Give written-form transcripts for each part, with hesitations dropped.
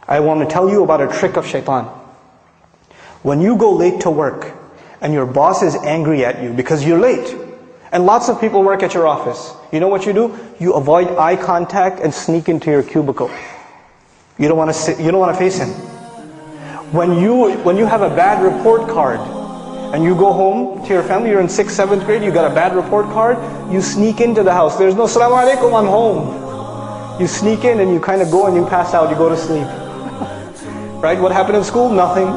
I want to tell you about a trick of shaitan. When you go late to work, and your boss is angry at you because you're late, and lots of people work at your office, you know what you do? You avoid eye contact and sneak into your cubicle. You don't want to face him. When you have a bad report card, and you go home to your family, you're in 6th, 7th grade, you got a bad report card, you sneak into the house. There's no Assalamu alaikum, I'm home. You sneak in and you kind of go and you pass out, you go to sleep. Right? What happened in school? Nothing.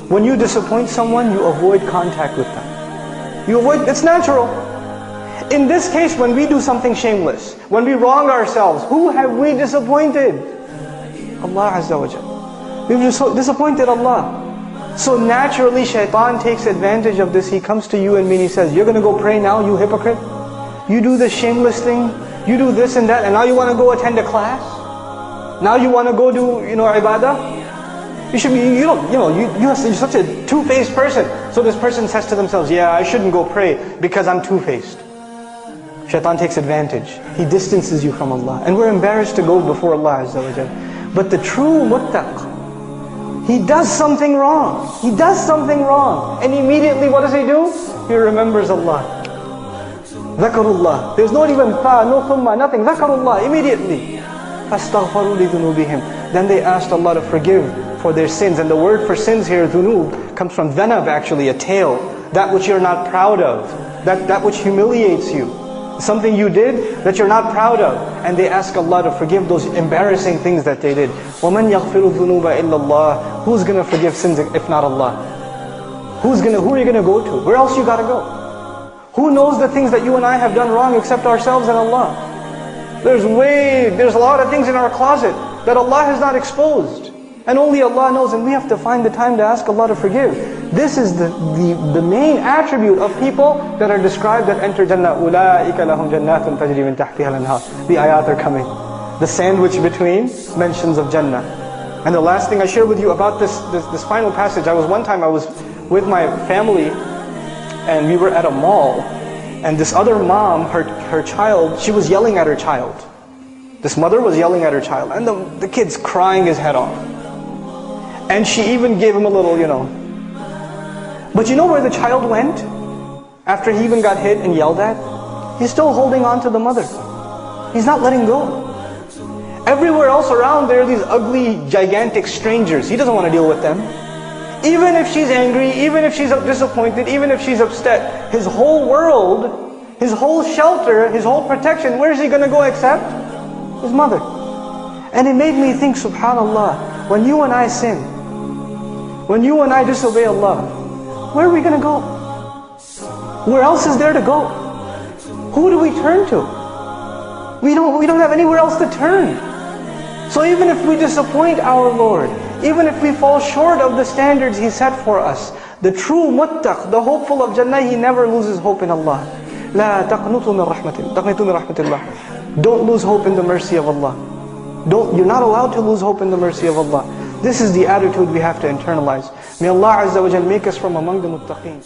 When you disappoint someone, you avoid contact with them. You avoid, it's natural. In this case, when we do something shameless, when we wrong ourselves, who have we disappointed? Allah Azza wa Jal. We've just disappointed Allah. So naturally, shaitan takes advantage of this. He comes to you and me and he says, you're going to go pray now, you hypocrite? You do this shameless thing, you do this and that, and now you want to go attend a class? Now you want to go do, ibadah? You should be, you're such a two-faced person. So this person says to themselves, yeah, I shouldn't go pray because I'm two-faced. Shaitan takes advantage. He distances you from Allah. And we're embarrassed to go before Allah Azza wa Jal. But the true muttaq, he does something wrong. He does something wrong. And immediately what does he do? He remembers Allah. Dhakarullah. There's not even fa, no thumma, nothing. Dhakarullah, immediately. فَاسْتَغْفَرُوا لِذُنُوبِهِمْ. Then they asked Allah to forgive for their sins. And the word for sins here, dhunub, comes from dhanab actually, a tail. That which you're not proud of. That which humiliates you. Something you did that you're not proud of. And they ask Allah to forgive those embarrassing things that they did. وَمَنْ يَغْفِرُ الذُّنُوبَ إِلَّا اللَّهِ. Who's going to forgive sins if not Allah? Who are you going to go to? Where else you got to go? Who knows the things that you and I have done wrong except ourselves and Allah? There's a lot of things in our closet that Allah has not exposed. And only Allah knows, and we have to find the time to ask Allah to forgive. This is the main attribute of people that are described that enter Jannah. أُولَٰئِكَ لَهُمْ جَنَّاتٌ تَجْرِي مِنْ تَحْتِهَا الْأَنْهَارُ. The ayat are coming. The sandwich between mentions of Jannah. And the last thing I share with you about this final passage, one time I was with my family, and we were at a mall, and this other mom, her child, she was yelling at her child. This mother was yelling at her child, and the kid's crying his head off. And she even gave him a little, But you know where the child went? After he even got hit and yelled at? He's still holding on to the mother. He's not letting go. Everywhere else around there are these ugly, gigantic strangers. He doesn't want to deal with them. Even if she's angry, even if she's disappointed, even if she's upset, his whole world, his whole shelter, his whole protection, where is he going to go except? His mother. And it made me think, subhanallah, when you and I sin, when you and I disobey Allah, where are we going to go? Where else is there to go? Who do we turn to? We don't have anywhere else to turn. So even if we disappoint our Lord, even if we fall short of the standards He set for us, the true muttaq, the hopeful of Jannah, he never loses hope in Allah. لا تقنطوا من رحمة الله. Don't lose hope in the mercy of Allah. You're not allowed to lose hope in the mercy of Allah. This is the attitude we have to internalize. May Allah Azza wa Jal make us from among the muttaqeen.